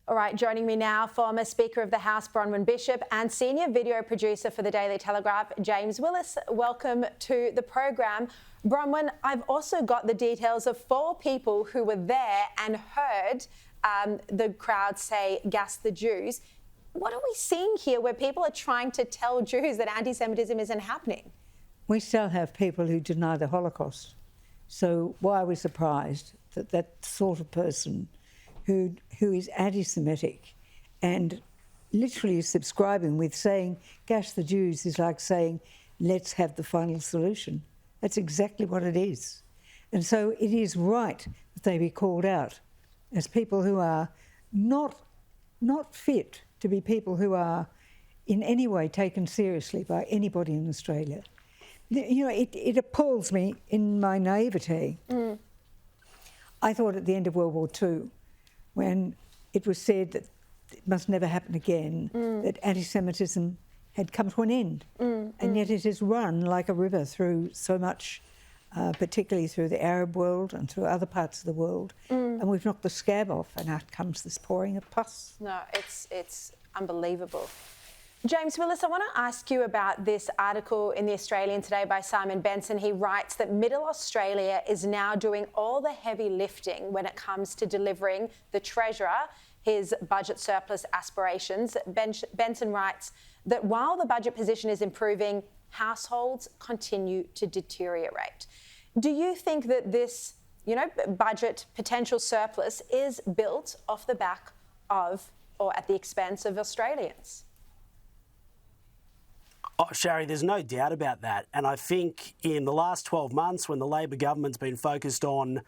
All right, joining me now, former Speaker of the House, Bronwyn Bishop, and senior video producer for the Daily Telegraph, James Willis. Welcome to the program. Bronwyn, I've also got the details of 4 people who were there and heard the crowd say, "Gas the Jews." What are we seeing here where people are trying to tell Jews that anti-Semitism isn't happening? We still have people who deny the Holocaust. So why are we surprised that that sort of person who is anti-Semitic and literally is subscribing with saying, "Gas the Jews," is like saying, "Let's have the final solution." That's exactly what it is. And so it is right that they be called out as people who are not fit to be people who are in any way taken seriously by anybody in Australia. You know, it appalls me in my naivete. I thought at the end of World War II, when it was said that it must never happen again, that anti-Semitism had come to an end. And yet it has run like a river through so much, particularly through the Arab world and through other parts of the world. And we've knocked the scab off, and out comes this pouring of pus. No, it's unbelievable. James Willis, I want to ask you about this article in The Australian today by Simon Benson. He writes that Middle Australia is now doing all the heavy lifting when it comes to delivering the Treasurer his budget surplus aspirations. Benson writes that while the budget position is improving, households continue to deteriorate. Do you think that this, budget potential surplus is built off the back of or at the expense of Australians? Oh, Sharri, there's no doubt about that. And I think in the last 12 months, when the Labor government's been focused on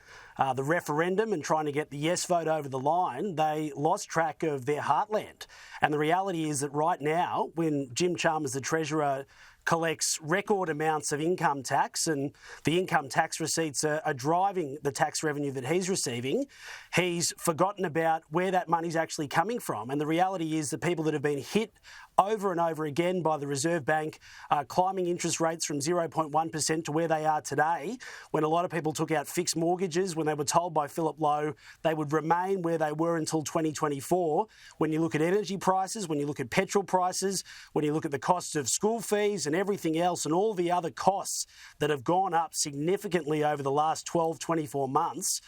the referendum and trying to get the yes vote over the line, they lost track of their heartland. And the reality is that right now, when Jim Chalmers, the Treasurer, collects record amounts of income tax, and the income tax receipts are driving the tax revenue that he's receiving, he's forgotten about where that money's actually coming from. And the reality is that people that have been hit over and over again by the Reserve Bank climbing interest rates from 0.1% to where they are today, when a lot of people took out fixed mortgages, when they were told by Philip Lowe they would remain where they were until 2024. When you look at energy prices, when you look at petrol prices, when you look at the cost of school fees and everything else and all the other costs that have gone up significantly over the last 12, 24 months,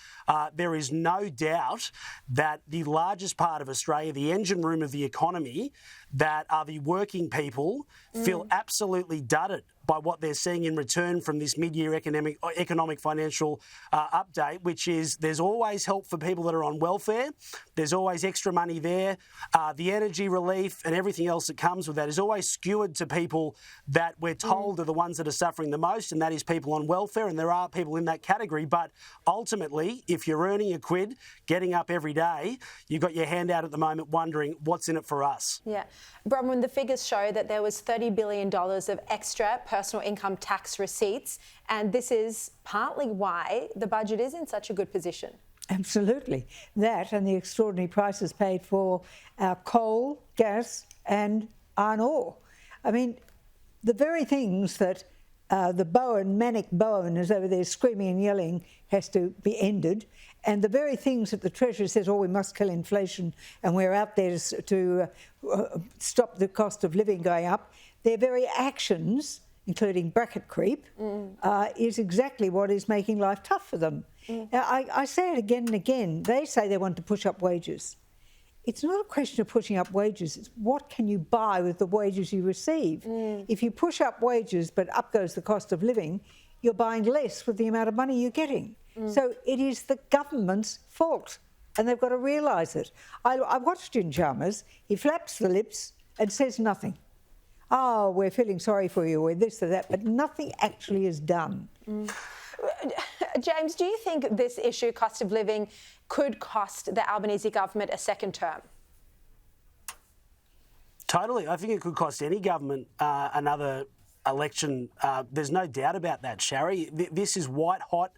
there is no doubt that the largest part of Australia, the engine room of the economy, that are the working people, feel absolutely dudded by what they're seeing in return from this mid-year economic financial update, which is there's always help for people that are on welfare. There's always extra money there. The energy relief and everything else that comes with that is always skewered to people that we're told are the ones that are suffering the most, and that is people on welfare, and there are people in that category. But ultimately, if you're earning a quid, getting up every day, you've got your hand out at the moment wondering what's in it for us. Yeah. Bronwyn, the figures show that there was $30 billion of extra personal income tax receipts, and this is partly why the budget is in such a good position. Absolutely. That and the extraordinary prices paid for our coal, gas and iron ore. I mean, the very things that the manic Bowen is over there screaming and yelling has to be ended, and the very things that the Treasurer says, we must kill inflation and we're out there to stop the cost of living going up, their very actions, including bracket creep, is exactly what is making life tough for them. Now, I say it again and again. They say they want to push up wages. It's not a question of pushing up wages. It's what can you buy with the wages you receive. If you push up wages but up goes the cost of living, you're buying less with the amount of money you're getting. So it is the government's fault, and they've got to realise it. I watched Jim Chalmers. He flaps the lips and says nothing. Oh, we're feeling sorry for you, or this or that, but nothing actually is done. James, do you think this issue, cost of living, could cost the Albanese government a second term? Totally. I think it could cost any government another election. There's no doubt about that, Sharri. This is white hot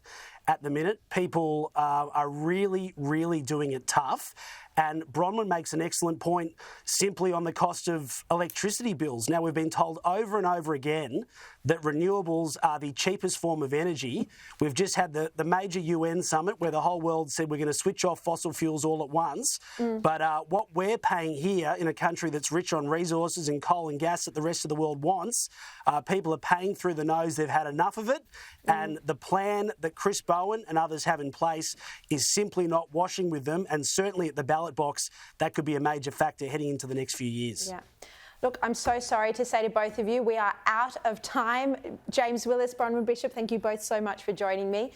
at the minute. People are really, really doing it tough. And Bronwyn makes an excellent point simply on the cost of electricity bills. Now, we've been told over and over again that renewables are the cheapest form of energy. We've just had the major UN summit where the whole world said we're going to switch off fossil fuels all at once. But what we're paying here in a country that's rich on resources and coal and gas that the rest of the world wants, people are paying through the nose. They've had enough of it. And the plan that Chris Bowen and others have in place is simply not washing with them. And certainly at the ballot box, that could be a major factor heading into the next few years. Yeah. Look, I'm so sorry to say to both of you, we are out of time. James Willis, Bronwyn Bishop, thank you both so much for joining me.